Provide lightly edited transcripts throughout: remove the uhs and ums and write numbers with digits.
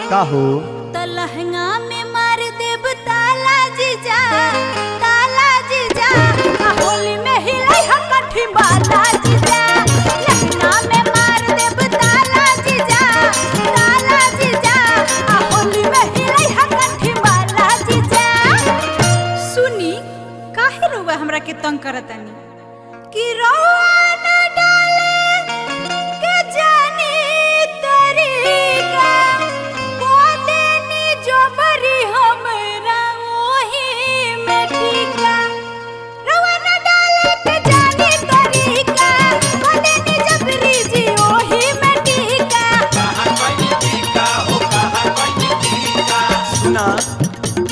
का हो तो लहंगा में मार देब ताला जीजा, ताला जीजा। होली में हिलाई हम कठी बाला जीजा, लहंगा में मार देब ताला जीजा, ताला जीजा। होली में हिलाई हम कठी बाला जीजा। सुनी काहे रोवा हमरा के तंग करतानी कि रोवा ना डाले के जानी तरीका जोबरी हमरा ओही में टीका। रवा न डाले के जानी तरीका बदनी जबरी जी ओही में टीका। कहां कोई टीका हो कहां कोई टीका। सुना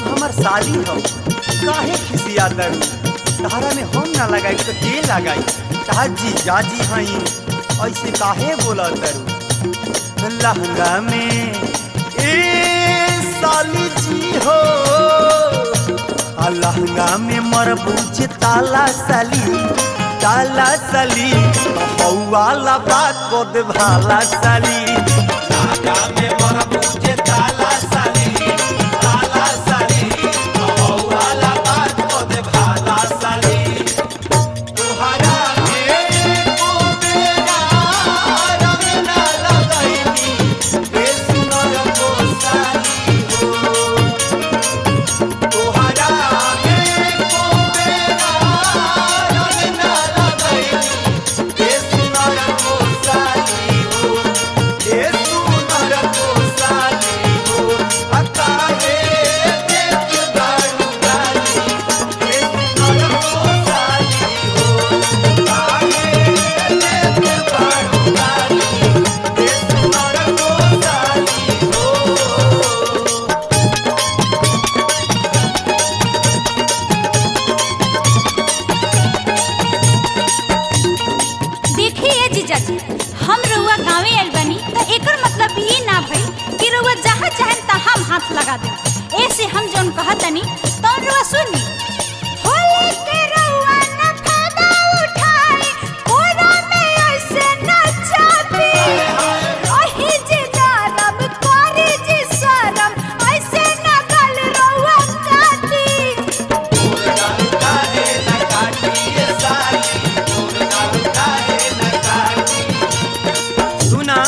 हमर साली हो काहे खिसिया दरू तारा में हम ना लगाई तो के लगाई ताजी जाजी हई ऐसे काहे बोला दरू लहंगा में साली जी हो लहंगा में मरबूज ताला साली, ताला साली वाला बात को दे भाला साली। लहंगा में मरबूज ताला साली, ताला साली वाला बात को दे भाला साली। तुहरा के को मेरा रंग ना लगाईनी ए सुनर को साली हो। तुहरा के को मेरा रंग ना लगाईनी ए सुनर को साली हो। ए सुनर को साली हो। अकाहे देख दारू गाली ए सुनर को साली हो। अकाहे देख दारू गाली ए सुनर को साली हो। देखिए जीजा जी हम रउआ गाँवे आइल बानी तो एकर मतलब ये ना भई कि रउआ जहाँ चाहें तहाँ हम हाथ लगा दे। ऐसे हम जौन कहतनी तो रउआ सुनी। होली के रउआ न फायदा उठाई पूरा में ऐसे न चापी। ओही जी दारम करी जी शरम ऐसे न गल रउआ काटी। तोर गाल काहे न काटी ए साली, तोर गाल काहे न काटी। सुना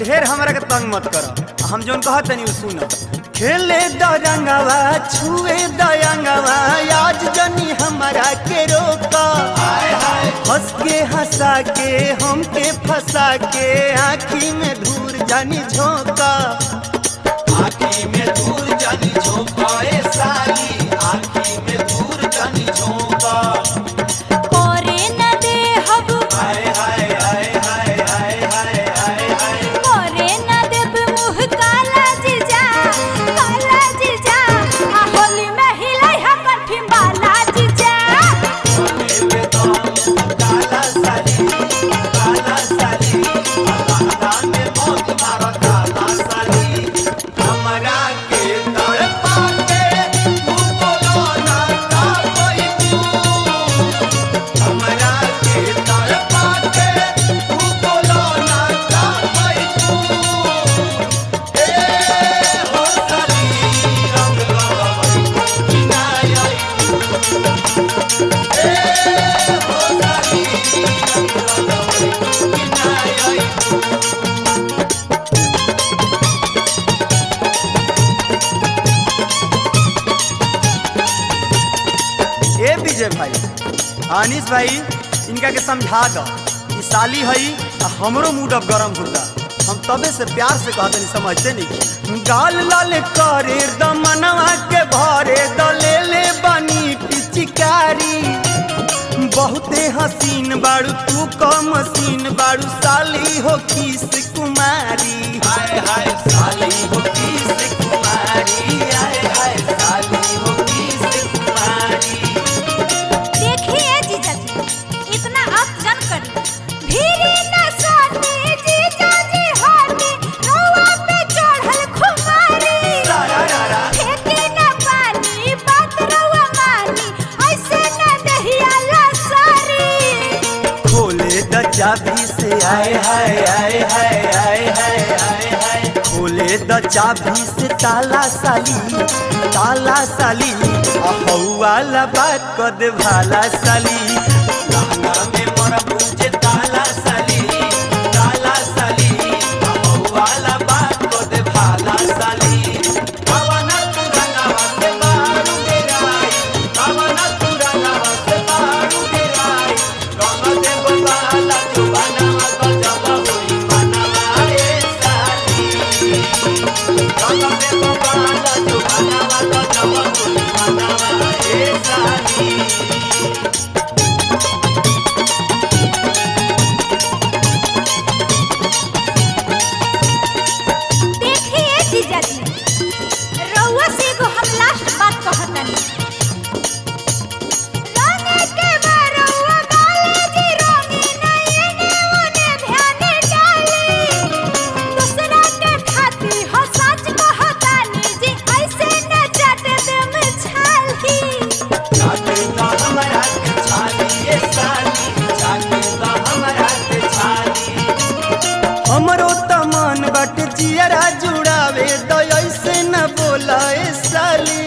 ढेर हमरा के तंग मत कर हम जोन कहत नहीं सुना। खेले दरंगवा छुए दयंगवा आज जनी हमरा के रोका। हंस के हंसा के हमके फंसा के आँखी में धूर जानी झोंका। आँखी में दूर जानी झोंका ए साली, आँखी में दूर जानी झोंका। करे न दे हब हाय हाय हाय हाय हाय हाय हाय हाय। करे न देब मुँह काला जीजा, काला जीजा। होली में हिलाई हम कठी बाला जीजा। मेरे तो काला साली, काला साली लहंगा में मौत मारा काला साली। हमरा के तड़पा के तू बोलो ना का कोई तू। हमरा के तड़पा के तू बोलो ना का कोई तू। ए हो साली रंग लगावई कि ना आई तू। ए हो साली रंग लगावई कि ना आई तू। ए विजय भाई अनिस भाई इनका के समझा दो कि साली हई हमरो मूड अब गरम होता। हम तबे से प्यार से कहते नहीं समझते नहीं। गाल लाल करे दमन बहुते हसीन बाड़ू तू क मसीन बाड़ू साली हो किस कुमारी हाय हाय साली हो किस कुमारी हाय हाय साली हो किस कुमारी देखिए जीजा जी इतना आप जन करी भीरी न सोती जीजा जी होती रउआ पे चढ़ल खुमारी फेंके न पानी बात रउआ मानी ऐसे न दहिया लसारी खोले द चाबी से आए हाय आए हाय आए हाय आए हाय खोले द चाबी से ताला साली वाला बात कर दे भाला साली लहंगा में मोरा पूछे ताला साली वाला बात को दे भाला साली कवना तू रंगावा से बारू गिराई कवना तू रंगावा से बारू गिराई कौन दे बाला तू बनावा तो जब होई बनावा ए साली कौन दे बाला तू बनावा तो जब होई बनावा ए साली देखिए जीजा जी रउआ से एगो हम लास्ट बात कहतनी रंगे के बरउआ गाले जी रंगी नहीं ने ओने ध्यान डाली दूसरा के खाती हो सच कहतानी जी ऐसे न चट दे में छाली जाके तो हमरा के छाली ए साली जाके तो हमरा के छाली हमरो तमन बट जियरा जुड़ावे तो ऐसे न बोलाए साली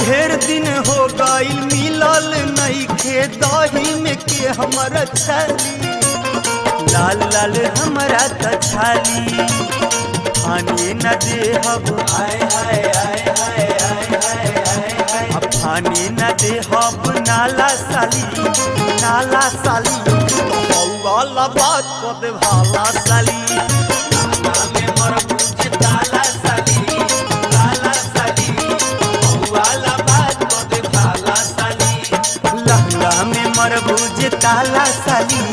ढेर दिन हो गई मिलल नहीं खे दही में के हमर छाली लाल लाल हमरा त छाली फाने न दे हब हाय हाय हाय हाय हाय हाय हाय हाय फाने न दे हब नाला साली वाला बात कर दे भाला साली लहंगा में मोर पूछे ताला साली वाला बात को दे भाला साली लहंगा में मरबूज ताला साली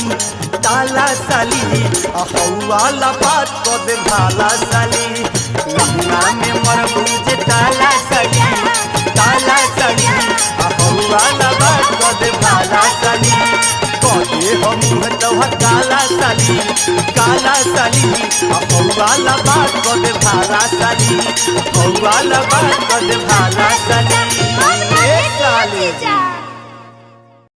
वाला बात को दे भाला साली लहंगा में मरबूज ताला साली वाला बात को दे भाला साली कहे हम तोह काला साली वाला बात को दे भाला साली वाला बात को दे